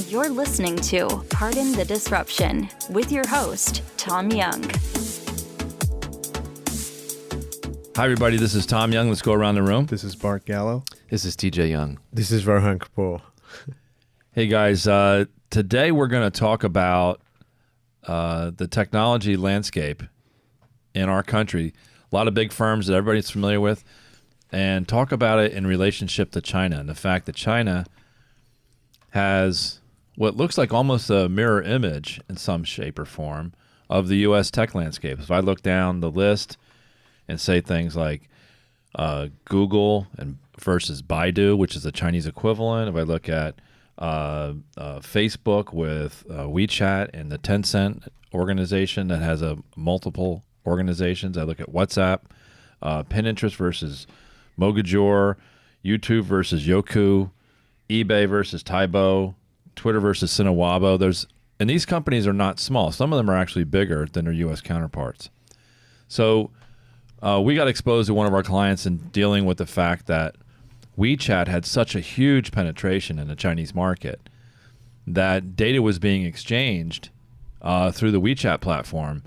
You're listening to Pardon the Disruption with your host, Tom Young. Hi, everybody. This is Tom Young. Let's go around the room. This is Bart Gallo. This is TJ Young. This is Varhan Kapoor. Hey, guys. Today we're going to talk about the technology landscape in our country. A lot of big firms that everybody's familiar with, and talk about it in relationship to China and the fact that China has what looks like almost a mirror image in some shape or form of the U.S. tech landscape. If I look down the list and say things like Google and versus Baidu, which is the Chinese equivalent. If I look at Facebook with WeChat and the Tencent organization that has multiple organizations. I look at WhatsApp, Pinterest versus Mogajor, YouTube versus Yoku, eBay versus Taibo, Twitter versus Sinawabo. And these companies are not small. Some of them are actually bigger than their U.S. counterparts. So we got exposed to one of our clients in dealing with the fact that WeChat had such a huge penetration in the Chinese market that data was being exchanged through the WeChat platform,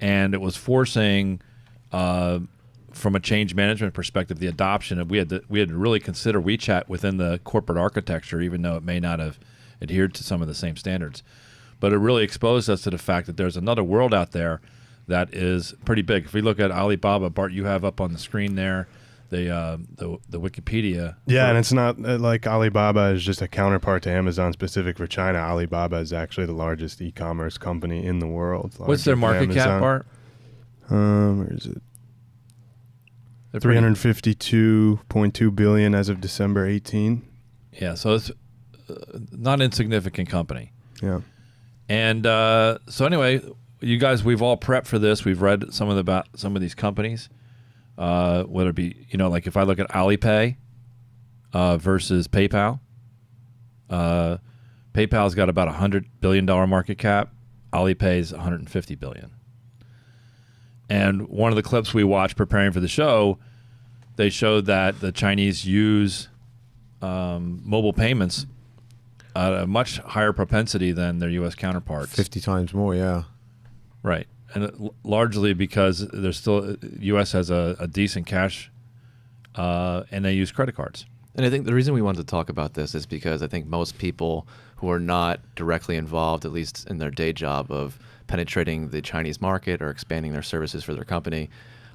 and it was forcing, from a change management perspective, the adoption of we had to really consider WeChat within the corporate architecture, even though it may not have adhered to some of the same standards. But it really exposed us to the fact that there's another world out there that is pretty big. If we look at Alibaba, Bart, you have up on the screen there the Wikipedia. Yeah, and it's not like Alibaba is just a counterpart to Amazon specific for China. Alibaba is actually the largest e-commerce company in the world. What's their market cap, Bart? Where is it? 352.2 billion as of December 18. Yeah, so it's not insignificant company. Yeah. And so anyway, you guys, we've all prepped for this. We've read about some of these companies. Whether it be, like if I look at Alipay versus PayPal, PayPal's got about $100 billion market cap. Alipay's $150 billion. And one of the clips we watched preparing for the show, they showed that the Chinese use mobile payments at a much higher propensity than their U.S. counterparts. 50 times more, yeah. Right. And largely because there's still U.S. has a decent cash, and they use credit cards. And I think the reason we wanted to talk about this is because I think most people who are not directly involved, at least in their day job of penetrating the Chinese market or expanding their services for their company,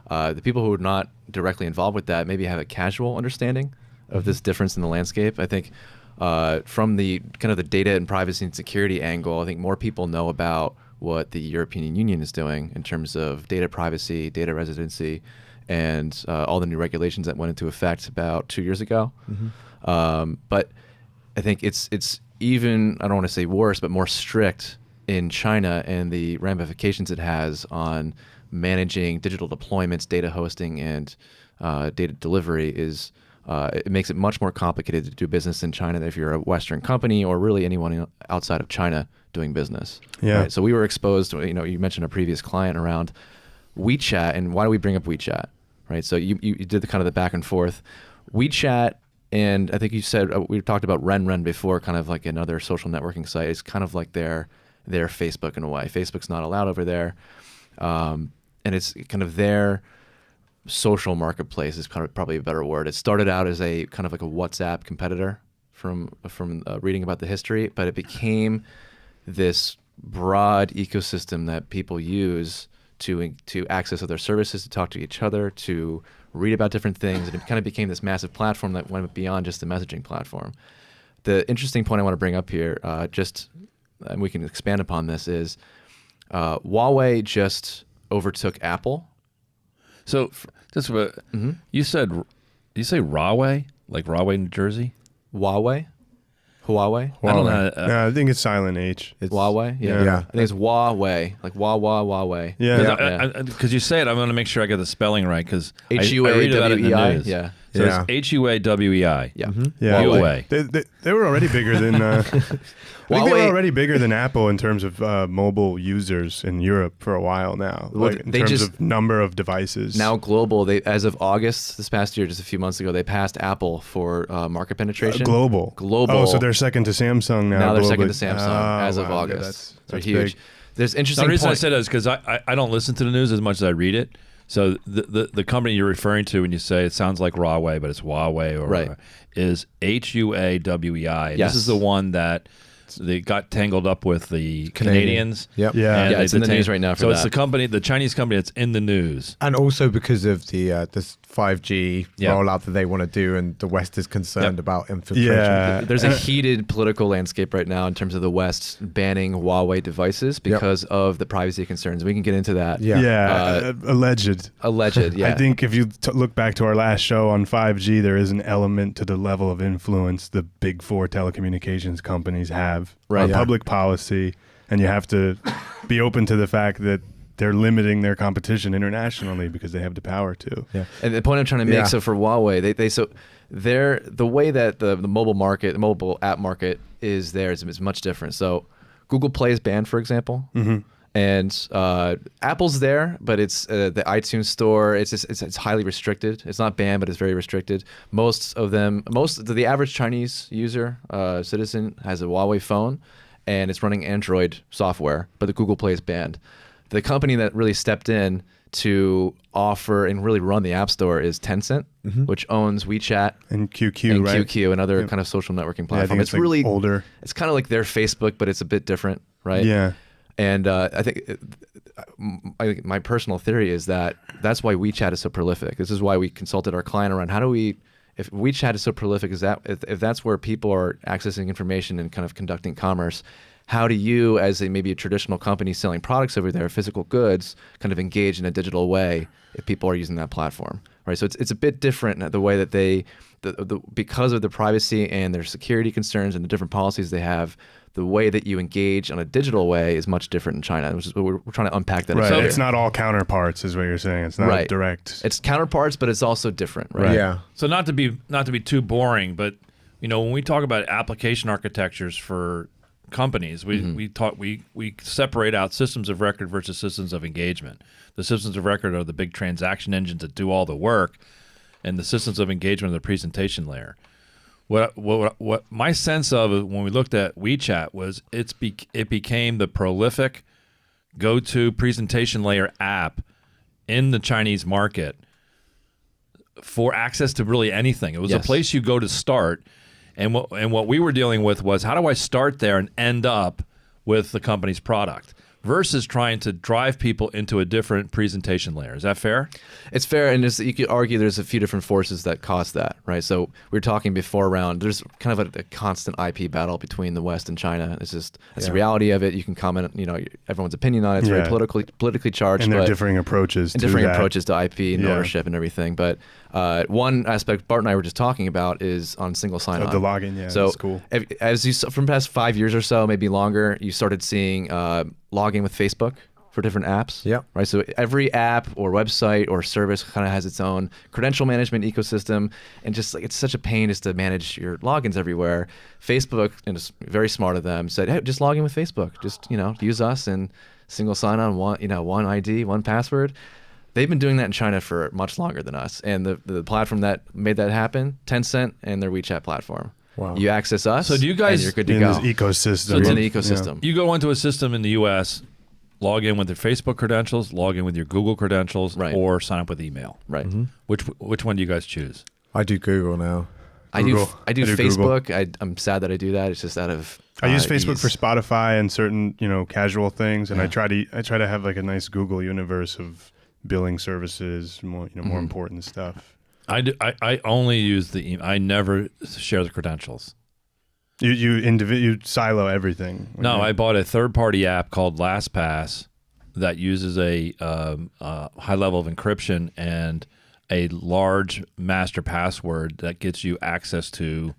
the people who are not directly involved with that maybe have a casual understanding of this difference in the landscape. I think from the kind of the data and privacy and security angle, I think more people know about what the European Union is doing in terms of data privacy, data residency, and all the new regulations that went into effect about 2 years ago. Mm-hmm. But I think it's even, I don't want to say worse, but more strict in China, and the ramifications it has on managing digital deployments, data hosting, and data delivery is it makes it much more complicated to do business in China than if you're a Western company or really anyone outside of China doing business. Yeah. Right? So we were exposed to, you mentioned a previous client around WeChat, and why do we bring up WeChat, right? So you did the kind of the back and forth. WeChat, and I think you said, we talked about Ren before, kind of like another social networking site. It's kind of like their Facebook in a way. Facebook's not allowed over there. And it's kind of their social marketplace is kind of probably a better word. It started out as a kind of like a WhatsApp competitor from reading about the history, but it became this broad ecosystem that people use to access other services, to talk to each other, to read about different things, and it kind of became this massive platform that went beyond just the messaging platform. The interesting point I want to bring up here, and we can expand upon this, is Huawei just overtook Apple. So just you say Rahway, like Rahway, New Jersey? Huawei? I don't know. Yeah, I think it's silent H. It's Huawei? Yeah. I think it's Huawei, like Huawei. Yeah. Because you say it, I'm going to make sure I get the spelling right, because Huawei. I read about it in the news. Yeah. So Yeah. it's HUAWEI. Yeah. Yeah, Huawei. they were already bigger than. I think they were Huawei- already bigger than Apple in terms of mobile users in Europe for a while now. Well, Like in they terms just- of number of devices. Now global, they as of August this past year, just a few months ago, they passed Apple for market penetration. global. Global. Oh, so they're second to Samsung now. Now they're second to globally. Samsung Oh, as of wow, yeah, August. that's They're huge. big. There's The interesting reason I point. said that is because I don't listen to the news as much as I read it. So the company you're referring to when you say it sounds like Huawei, but it's Huawei or Right. is HUAWEI. Yes. This is the one that they got tangled up with the Canadians. Yep. Yeah. and Yeah, they it's in the detained- news right now for so it's that. the company, the Chinese company that's in the news. And also because of the this 5G Yeah. rollout that they want to do, and the West is concerned Yep. about infiltration. Yeah. There's a heated political landscape right now in terms of the West banning Huawei devices because of the privacy concerns. We can get into that. Yeah. Yeah, alleged. Alleged, yeah. I think if you look back to our last show on 5G, there is an element to the level of influence the big four telecommunications companies have Right. on Yeah. public public policy, and you have to be open to the fact that they're limiting their competition internationally because they have the power to. Yeah. And the point I'm trying to make, Yeah. so for Huawei, they're the way that the mobile market, the mobile app market is there is much different. So Google Play is banned, for example, and Apple's there, but it's the iTunes store. It's highly restricted. It's not banned, but it's very restricted. The average Chinese user citizen has a Huawei phone, and it's running Android software, but the Google Play is banned. The company that really stepped in to offer and really run the App Store is Tencent, which owns WeChat And QQ, and right? QQ and other Yep. kind of social networking Yeah, I platform. think It's like really older. It's kind of like their Facebook, but it's a bit different, right? Yeah. And I think my personal theory is that that's why WeChat is so prolific. This is why we consulted our client around if WeChat is so prolific, is that if that's where people are accessing information and kind of conducting commerce, how do you, as maybe a traditional company selling products over there, physical goods, kind of engage in a digital way if people are using that platform, right? So it's a bit different the way that because of the privacy and their security concerns and the different policies they have. The way that you engage on a digital way is much different in China, which is what we're trying to unpack that. Right. a bit It's here. not all counterparts, is what you're saying. It's not Right. direct. It's counterparts, but it's also different, right? Yeah. So not to be too boring, but when we talk about application architectures for companies, we separate out systems of record versus systems of engagement. The systems of record are the big transaction engines that do all the work, and the systems of engagement are the presentation layer. What my sense of it when we looked at WeChat was it became the prolific go-to presentation layer app in the Chinese market for access to really anything. It was a Yes. place you go to start, and what we were dealing with was how do I start there and end up with the company's product versus trying to drive people into a different presentation layer. Is that fair? It's fair, and you could argue there's a few different forces that cause that, right? So we were talking before around there's kind of a constant IP battle between the West and China. It's just that's the reality of it. You can comment, everyone's opinion on it. It's very Yeah. politically charged, And there are but differing approaches and to differing that. approaches to IP and Yeah. ownership and everything. But one aspect Bart and I were just talking about is on single sign-on. The login, yeah, So that's cool. as you saw from the past 5 years or so, maybe longer, you started seeing login with Facebook for different apps. Yeah. Right. So every app or website or service kind of has its own credential management ecosystem, and just like it's such a pain just to manage your logins everywhere. Facebook, and it's very smart of them, said, hey, just log in with Facebook. Just use us and single sign on one ID, one password. They've been doing that in China for much longer than us, and the platform that made that happen, Tencent and their WeChat platform. Wow. You access us, So do you guys- and you're good to In go. this ecosystem. So It's in the Yeah. ecosystem. You go into a system in the U.S., log in with your Facebook credentials, log in with your Google credentials, Right. or sign up with email. Right. Which one do you guys choose? I do Google now. I do Google. I do I do Google. Facebook. I'm sad that I do that. It's just out of I use Facebook ease. for Spotify and certain, casual things, and I try to have like a nice Google universe of billing services, more, more important stuff. I only use the email. I never share the credentials. You silo everything. No, I bought a third-party app called LastPass that uses a high level of encryption and a large master password that gets you access to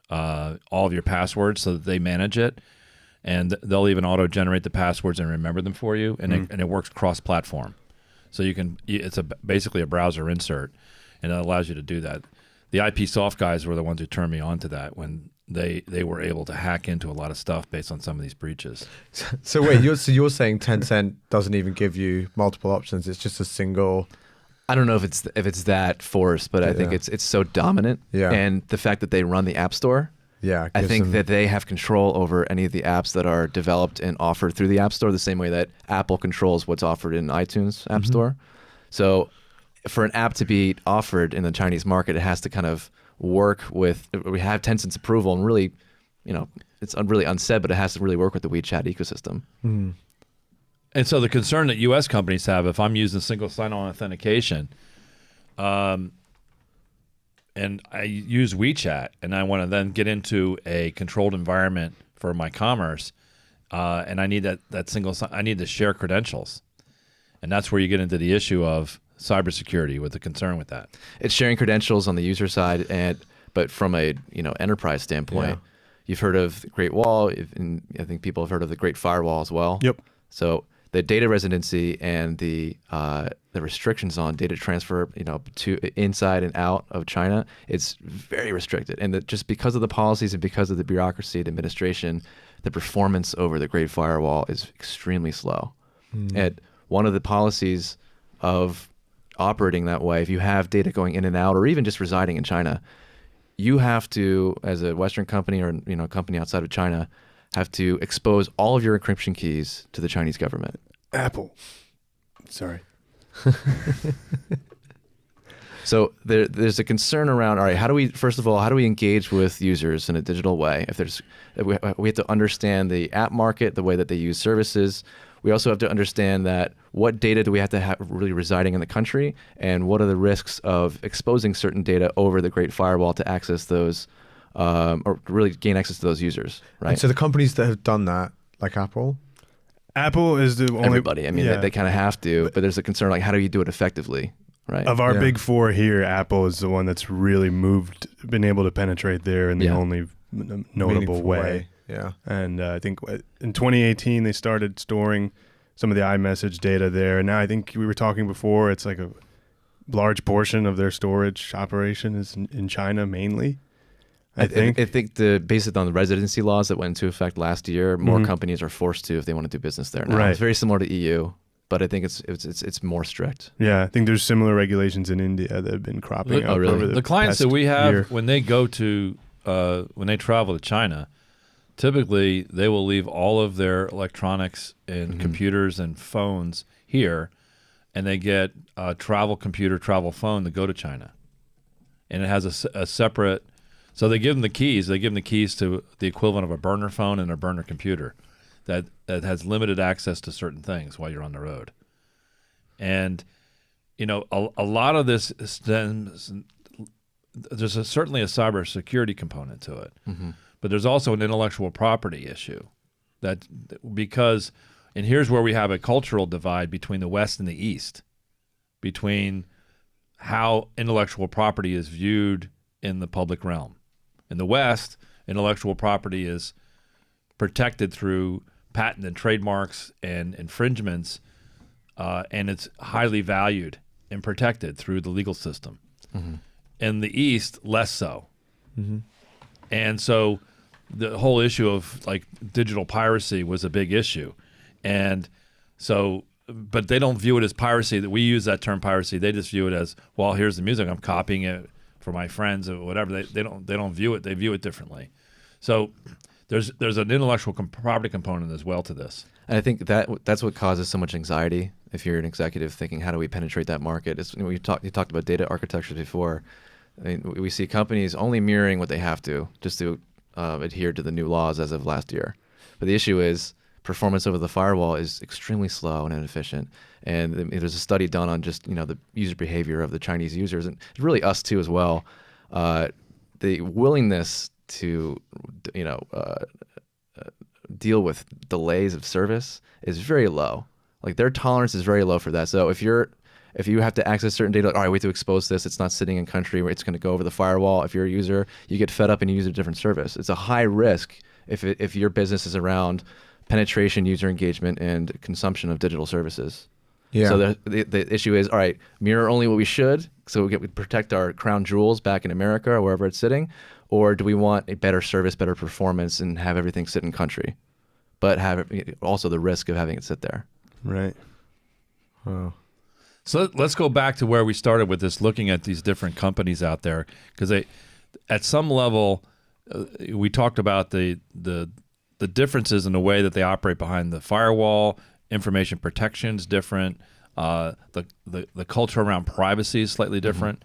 all of your passwords, so that they manage it, and they'll even auto-generate the passwords and remember them for you, and it works cross-platform. So it's basically a browser insert, and it allows you to do that. the IP soft guys were the ones who turned me on to that when they were able to hack into a lot of stuff based on some of these breaches. So wait, you're saying Tencent doesn't even give you multiple options? It's just a single. I don't know if it's that forced, but I think it's so dominant. Yeah. And the fact that they run the App Store, Yeah, I gives think them- that they have control over any of the apps that are developed and offered through the App Store, the same way that Apple controls what's offered in iTunes App Store. So for an app to be offered in the Chinese market, it has to kind of work with, we have Tencent's approval, and really, it's really unsaid, but it has to really work with the WeChat ecosystem. And so the concern that U.S. companies have, if I'm using single sign-on authentication, and I use WeChat, and I want to then get into a controlled environment for my commerce, and I need that single sign, I need to share credentials, and that's where you get into the issue of cybersecurity with the concern with that. It's sharing credentials on the user side, but from a enterprise standpoint, you've heard of the Great Wall, and I think people have heard of the Great Firewall as well. Yep. So the data residency and the restrictions on data transfer, to inside and out of China, it's very restricted. And just because of the policies and because of the bureaucracy and administration, the performance over the Great Firewall is extremely slow. And one of the policies of operating that way, if you have data going in and out, or even just residing in China, you have to, as a Western company or a company outside of China, have to expose all of your encryption keys to the Chinese government. Apple. Sorry. So there's a concern around, all right, how do we engage with users in a digital way? We have to understand the app market, the way that they use services. We also have to understand that what data do we have to have really residing in the country, and what are the risks of exposing certain data over the Great Firewall to access those, or really gain access to those users, right? And so the companies that have done that, like Apple, Apple is the only... Everybody, I mean, they kind of have to, but there's a concern, like, how do you do it effectively, right? Of our big four here, Apple is the one that's really been able to penetrate there in the only notable meaningful way. Yeah. And I think in 2018, they started storing some of the iMessage data there. And now I think we were talking before, it's like a large portion of their storage operation is in China mainly. I think based on the residency laws that went into effect last year, more companies are forced to if they want to do business there now. Right. It's very similar to EU, but I think it's more strict. Yeah, I think there's similar regulations in India that have been cropping up. really? Over The clients that we have, year. when they go to, when they travel to China, typically they will leave all of their electronics and computers and phones here, and they get a travel computer, travel phone to go to China. And it has a separate, so they give them the keys. They give them the keys to the equivalent of a burner phone and a burner computer that has limited access to certain things while you're on the road. And, a lot of this stems, there's certainly a cybersecurity component to it. But there's also an intellectual property issue because here's where we have a cultural divide between the West and the East, between how intellectual property is viewed in the public realm. In the West, intellectual property is protected through patent and trademarks and infringements, and it's highly valued and protected through the legal system. In the East, less so. And so the whole issue of like digital piracy was a big issue. And so, but they don't view it as piracy. That we use that term piracy. They just view it as, well, here's the music, I'm copying it for my friends or whatever. They don't view it. They view it differently. So there's an intellectual property component as well to this. And I think that's what causes so much anxiety if you're an executive thinking, how do we penetrate that market? You talked about data architecture before. I mean, we see companies only mirroring what they have to just to adhere to the new laws as of last year. But the issue is performance over the firewall is extremely slow and inefficient. And there's a study done on just the user behavior of the Chinese users, and really us too as well. The willingness to deal with delays of service is very low. Like their tolerance is very low for that. So if you have to access certain data, all right, we have to expose this. It's not sitting in country where it's going to go over the firewall. If you're a user, you get fed up and you use a different service. It's a high risk if your business is around penetration, user engagement, and consumption of digital services. Yeah. So the issue is, all right, mirror only what we should, so we protect our crown jewels back in America or wherever it's sitting, or do we want a better service, better performance, and have everything sit in country, but have also the risk of having it sit there? Right. Oh. So let's go back to where we started with this, looking at these different companies out there, because at some level, we talked about the differences in the way that they operate behind the firewall. Information protection is different. The culture around privacy is slightly different.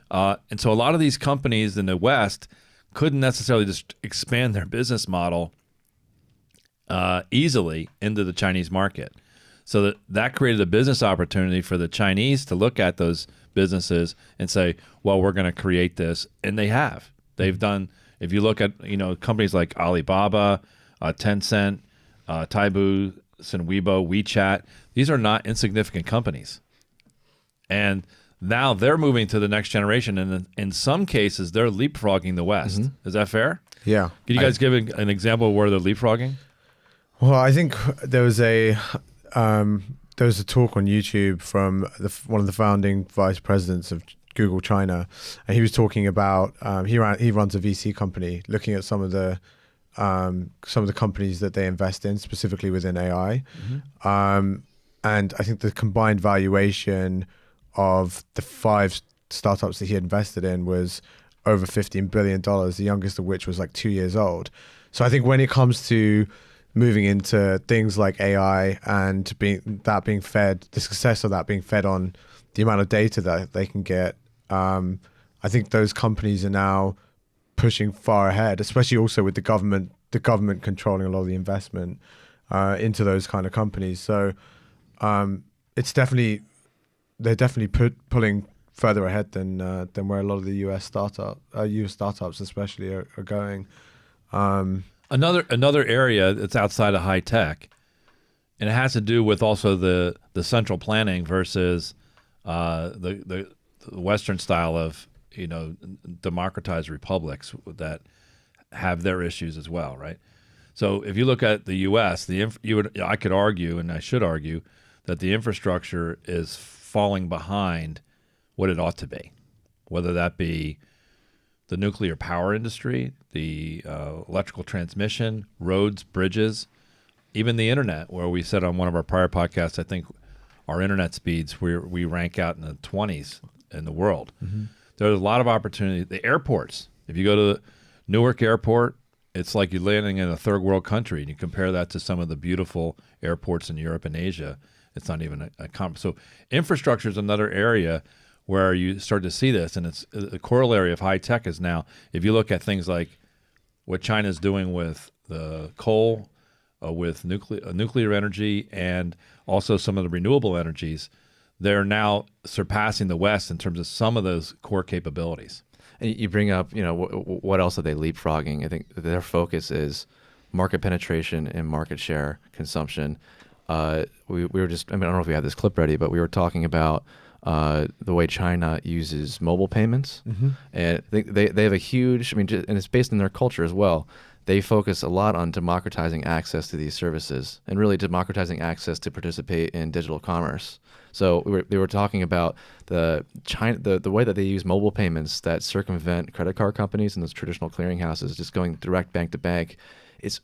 And so a lot of these companies in the West couldn't necessarily just expand their business model easily into the Chinese market. So that created a business opportunity for the Chinese to look at those businesses and say, well, we're going to create this. And they have. They've done, if you look at companies like Alibaba, Tencent, Taibu, Weibo, WeChat, these are not insignificant companies. And now they're moving to the next generation, and in some cases, they're leapfrogging the West. Is that fair? Yeah. Can you guys give an example of where they're leapfrogging? Well, I think there was a talk on YouTube from one of the founding vice presidents of Google China, and he was talking about he runs a VC company, looking at some of the companies that they invest in, specifically within AI. And I think the combined valuation of the 5 startups that he invested in was over $15 billion, the youngest of which was like 2 years old. So I think when it comes to moving into things like AI and being fed, the success of that being fed on the amount of data that they can get, I think those companies are now pushing far ahead, especially also with the government controlling a lot of the investment into those kind of companies. So they're definitely pulling further ahead than where a lot of the US startups especially are going. Another area that's outside of high tech, and it has to do with also the central planning versus the Western style of democratized republics that have their issues as well, right? So if you look at the U.S., I could argue, and I should argue, that the infrastructure is falling behind what it ought to be, whether that be the nuclear power industry, the electrical transmission, roads, bridges, even the internet, where we said on one of our prior podcasts, I think our internet speeds, we rank out in the 20s in the world. There's a lot of opportunity. The airports, if you go to Newark Airport, it's like you're landing in a third world country, and you compare that to some of the beautiful airports in Europe and Asia. It's not even a comp. So infrastructure is another area where you start to see this, and it's the corollary of high tech is now, if you look at things like what China's doing with the coal, with nuclear energy, and also some of the renewable energies, they're now surpassing the West in terms of some of those core capabilities. And you bring up, what else are they leapfrogging? I think their focus is market penetration and market share consumption. We were just, I don't know if we have this clip ready, but we were talking about the way China uses mobile payments. And I think they have a huge, and it's based in their culture as well. They focus a lot on democratizing access to these services and really democratizing access to participate in digital commerce. So they were talking about the way that they use mobile payments that circumvent credit card companies and those traditional clearinghouses, just going direct bank to bank. It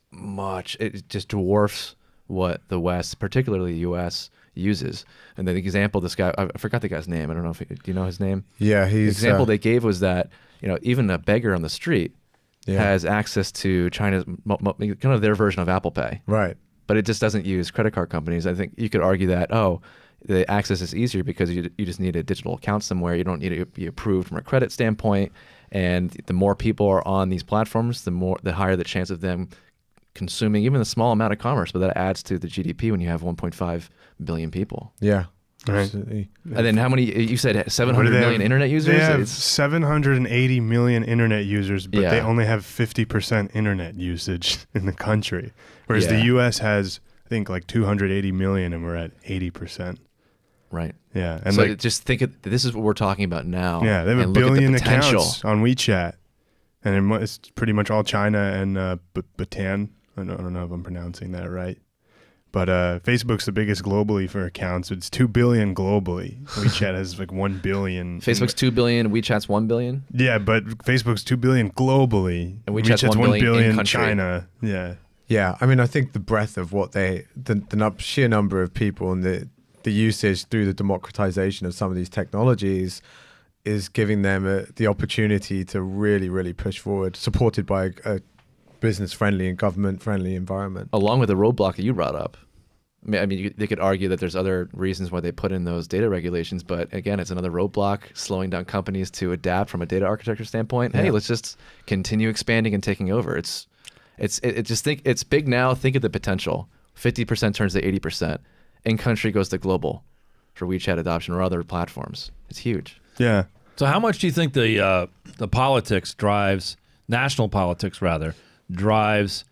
just dwarfs what the West, particularly the U.S., uses. And the example, this guy, I forgot the guy's name. I don't know do you know his name? Yeah, the example they gave was that even a beggar on the street has access to China's kind of their version of Apple Pay. Right. But it just doesn't use credit card companies. I think you could argue that, the access is easier because you just need a digital account somewhere. You don't need to be approved from a credit standpoint. And the more people are on these platforms, the higher the chance of them consuming even a small amount of commerce. But that adds to the GDP when you have 1.5 billion people. Yeah. Right. Absolutely. And then how many, you said 700 million internet users? They have 780 million internet users, but they only have 50% internet usage in the country. Whereas the U.S. has, I think, like 280 million, and we're at 80%. Right. Yeah. And so just think this is what we're talking about now. Yeah, they have and 1 look at the billion potential. accounts on WeChat. And it's pretty much all China and Bhutan. I don't know if I'm pronouncing that right. But Facebook's the biggest globally for accounts. It's 2 billion globally. WeChat has like 1 billion. Facebook's 2 billion, WeChat's 1 billion. Yeah, but Facebook's 2 billion globally. And WeChat's 1 billion in country. China. Yeah. Yeah, I mean, I think the breadth of what the sheer number of people and the usage through the democratization of some of these technologies is giving them the opportunity to really, really push forward, supported by a business-friendly and government-friendly environment. Along with the roadblock that you brought up. I mean, they could argue that there's other reasons why they put in those data regulations, but again, it's another roadblock slowing down companies to adapt from a data architecture standpoint. Hey, let's just continue expanding and taking over. It's big now. Think of the potential. 50% turns to 80%. In country goes to global for WeChat adoption or other platforms. It's huge. Yeah. So how much do you think the politics drives, national politics rather, drives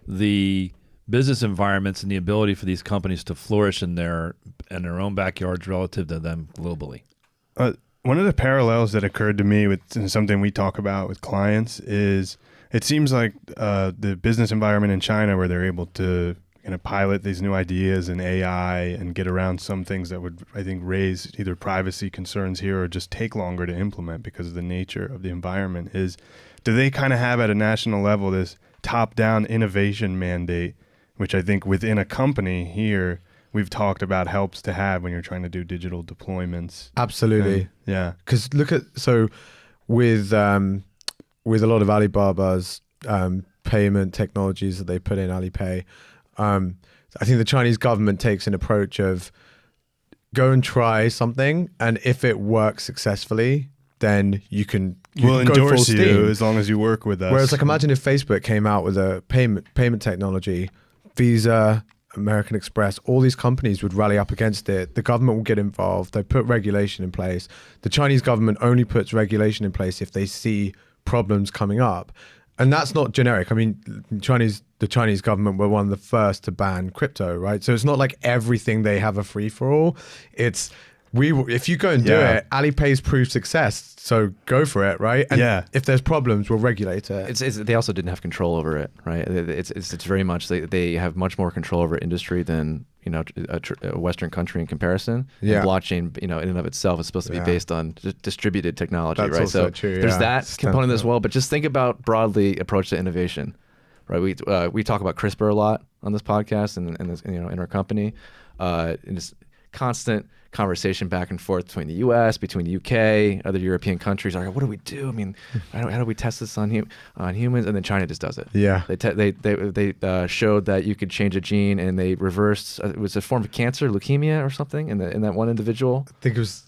the business environments and the ability for these companies to flourish in their own backyards relative to them globally? One of the parallels that occurred to me with something we talk about with clients is it seems like the business environment in China, where they're able to kind of pilot these new ideas in AI and get around some things that would, I think, raise either privacy concerns here or just take longer to implement because of the nature of the environment, is do they kind of have at a national level this top-down innovation mandate, which I think within a company here we've talked about helps to have when you're trying to do digital deployments. Absolutely. Yeah. Because with a lot of Alibaba's payment technologies that they put in Alipay, I think the Chinese government takes an approach of go and try something, and if it works successfully, then we'll endorse you as long as you work with us. Whereas, like, imagine if Facebook came out with a payment technology, Visa, American Express, all these companies would rally up against it. The government will get involved. They put regulation in place. The Chinese government only puts regulation in place if they see problems coming up. And that's not generic. I mean, the Chinese government were one of the first to ban crypto, right? So it's not like everything they have a free for all. It's if you go and do it, Alipay's proved success, so go for it, right? And if there's problems, we'll regulate it. They also didn't have control over it, right? It's very much they have much more control over industry than a Western country in comparison. Yeah. And blockchain, in and of itself, is supposed to be based on distributed technology, That's right? also So true, there's that component as well. But just think about broadly approach to innovation, right? We talk about CRISPR a lot on this podcast and this, in our company, and it's constant conversation back and forth between the U.S., between the U.K., other European countries. Like, what do we do? I mean, how do we test this on humans? And then China just does it. Yeah. They showed that you could change a gene, and they reversed. It was a form of cancer, leukemia or something, in that one individual. I think it was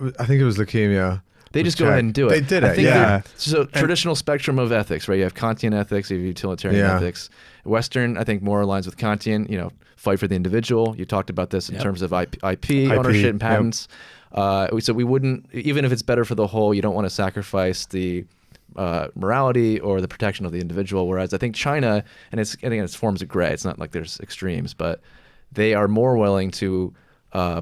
leukemia. They just go ahead and do it. They did it. Yeah. So traditional spectrum of ethics, right? You have Kantian ethics, you have utilitarian ethics. Western, I think, more aligns with Kantian. Fight for the individual. You talked about this in terms of IP ownership and patents. So we wouldn't, even if it's better for the whole, you don't want to sacrifice the morality or the protection of the individual. Whereas I think China, and it's forms of gray. It's not like there's extremes, but they are more willing to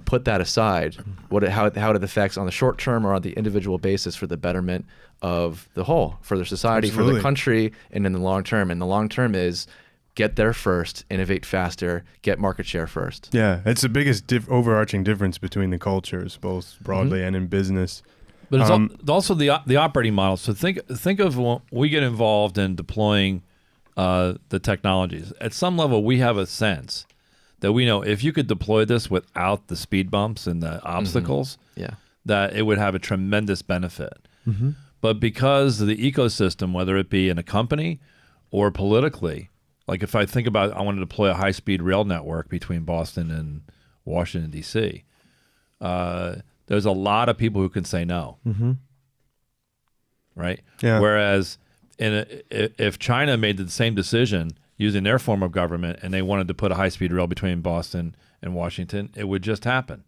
put that aside, how it affects on the short term or on the individual basis for the betterment of the whole, for their society, for the country, and in the long term. And the long term is get there first, innovate faster, get market share first. Yeah, it's the biggest overarching difference between the cultures, both broadly and in business. But it's also the operating model. So think of when we get involved in deploying the technologies. At some level, we have a sense that we know if you could deploy this without the speed bumps and the obstacles, that it would have a tremendous benefit. Mm-hmm. But because of the ecosystem, whether it be in a company or politically, like if I think about I want to deploy a high-speed rail network between Boston and Washington, D.C., there's a lot of people who can say no. Mm-hmm. Right? Yeah. Whereas if China made the same decision using their form of government and they wanted to put a high-speed rail between Boston and Washington, it would just happen.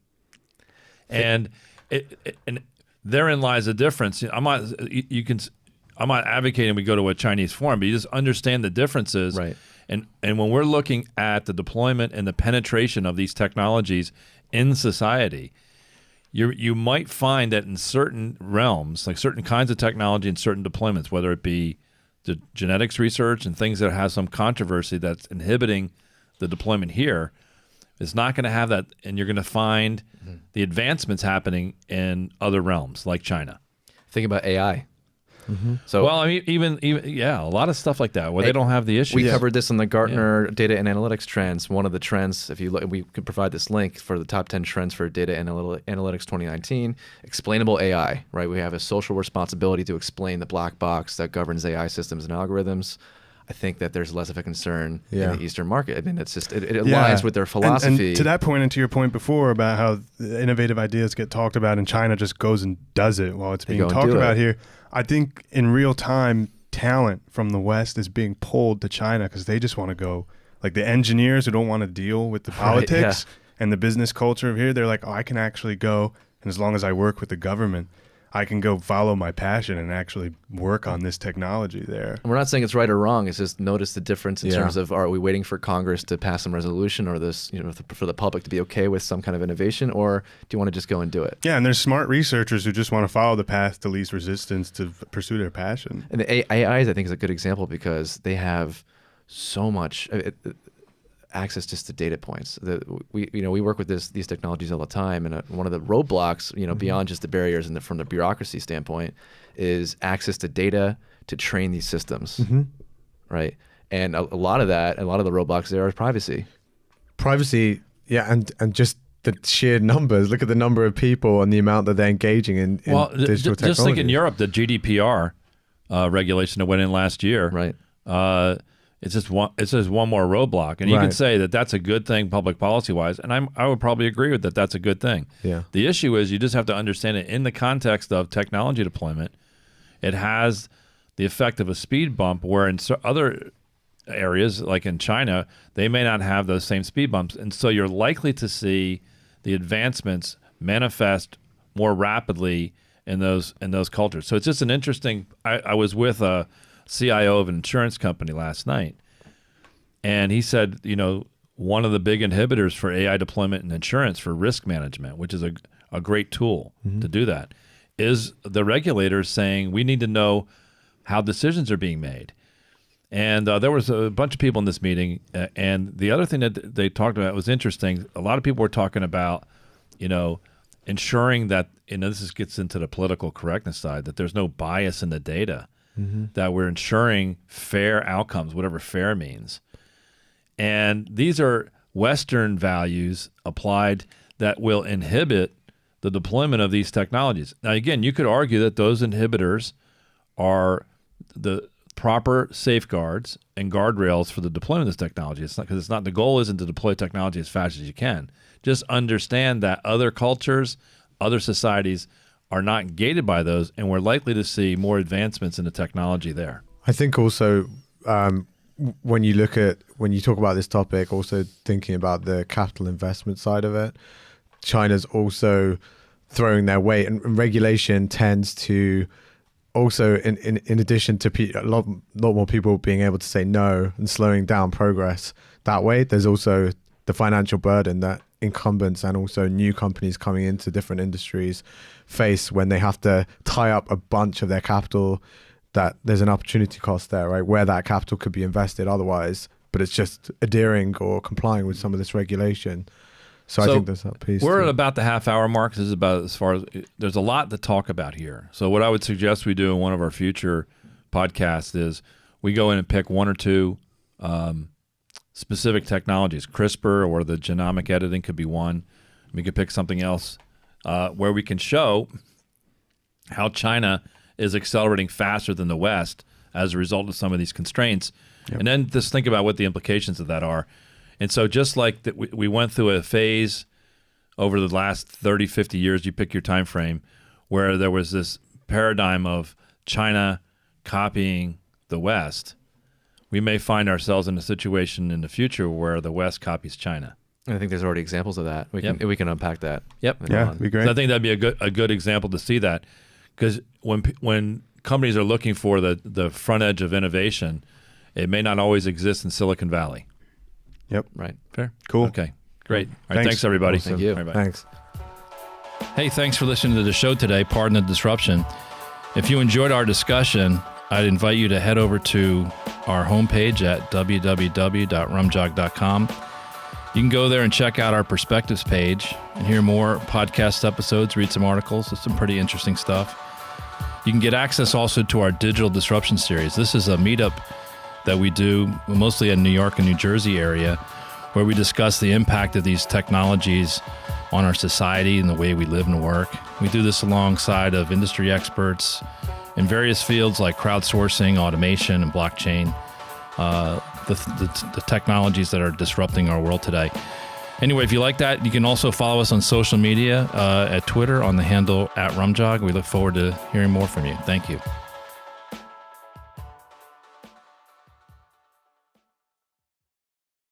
And and therein lies the difference. I'm not advocating we go to a Chinese forum, but you just understand the differences. Right. And when we're looking at the deployment and the penetration of these technologies in society, you might find that in certain realms, like certain kinds of technology and certain deployments, whether it be the genetics research and things that have some controversy that's inhibiting the deployment here, It's not going to have that, and you're going to find the advancements happening in other realms like China. Think about AI. So, Well, I mean, even a lot of stuff like that where they don't have the issues. we covered this on the Gartner data and analytics trends. One of the trends, if you look, we could provide this link for the top 10 trends for data analytics 2019. Explainable AI, right? We have a social responsibility to explain the black box that governs AI systems and algorithms. I think that there's less of a concern in the Eastern market. I mean, it's just it aligns with their philosophy. And to that point, and to your point before about how the innovative ideas get talked about, and China just goes and does it while it's being talked about here. I think in real time, talent from the West is being pulled to China because they just want to go. Like the engineers who don't want to deal with the politics and the business culture of here, they're like, oh, I can actually go, and as long as I work with the government, I can go follow my passion and actually work on this technology there. And we're not saying it's right or wrong. It's just notice the difference in terms of, are we waiting for Congress to pass some resolution or this, for the public to be okay with some kind of innovation, or do you want to just go and do it? Yeah, and there's smart researchers who just want to follow the path to least resistance to pursue their passion. And the AIs, I think, is a good example because they have so much access just to data points. We work with these technologies all the time, and one of the roadblocks, beyond just the barriers and from the bureaucracy standpoint, is access to data to train these systems, right? And a lot of the roadblocks there are privacy. Privacy, and just the sheer numbers. Look at the number of people and the amount that they're engaging in digital technology. Just think in Europe, the GDPR regulation that went in last year, right? It's just one more roadblock, and you can say that that's a good thing public policy wise, and I would probably agree with that. That's a good thing. Yeah. The issue is you just have to understand it in the context of technology deployment. It has the effect of a speed bump, where in other areas, like in China, they may not have those same speed bumps, and so you're likely to see the advancements manifest more rapidly in those cultures. So it's just an interesting. I was with a CIO of an insurance company last night, and he said, one of the big inhibitors for AI deployment in insurance for risk management, which is a great tool to do that, is the regulators saying we need to know how decisions are being made. And there was a bunch of people in this meeting, and the other thing that they talked about was interesting. A lot of people were talking about, ensuring that, this gets into the political correctness side, that there's no bias in the data. That we're ensuring fair outcomes, whatever fair means. And these are Western values applied that will inhibit the deployment of these technologies. Now, again, you could argue that those inhibitors are the proper safeguards and guardrails for the deployment of this technology. It's not because the goal isn't to deploy technology as fast as you can. Just understand that other cultures, other societies are not gated by those, and we're likely to see more advancements in the technology there. I think also when you talk about this topic, also thinking about the capital investment side of it, China's also throwing their weight, and regulation tends to also, in addition to a lot more people being able to say no and slowing down progress that way, there's also the financial burden that incumbents and also new companies coming into different industries face when they have to tie up a bunch of their capital, that there's an opportunity cost there, right? Where that capital could be invested otherwise, but it's just adhering or complying with some of this regulation. So I think there's that piece. We're at about the half-hour mark. This is about as far as there's a lot to talk about here. So what I would suggest we do in one of our future podcasts is we go in and pick one or two specific technologies. CRISPR or the genomic editing could be one. We could pick something else where we can show how China is accelerating faster than the West as a result of some of these constraints. Yep. And then just think about what the implications of that are. And so just like that, we went through a phase over the last 30, 50 years, you pick your time frame, where there was this paradigm of China copying the West. We may find ourselves in a situation in the future where the West copies China. And I think there's already examples of that. We can unpack that. Yep. Yeah, that'd be great. So I think that'd be a good example to see that, because when companies are looking for the front edge of innovation, it may not always exist in Silicon Valley. Yep. Right. Fair. Cool. Okay. Great. All right. Thanks everybody. Awesome. Thank you. All right, bye. Thanks. Hey, thanks for listening to the show today. Pardon the disruption. If you enjoyed our discussion, I'd invite you to head over to our homepage at www.rumjog.com You can go there and check out our perspectives page and hear more podcast episodes, read some articles. It's some pretty interesting stuff. You can get access also to our Digital Disruption series. This is a meetup that we do mostly in New York and New Jersey area, where we discuss the impact of these technologies on our society and the way we live and work. We do this alongside of industry experts in various fields like crowdsourcing, automation, and blockchain, the technologies that are disrupting our world today. Anyway, if you like that, you can also follow us on social media at Twitter on the handle @Rumjog. We look forward to hearing more from you. Thank you.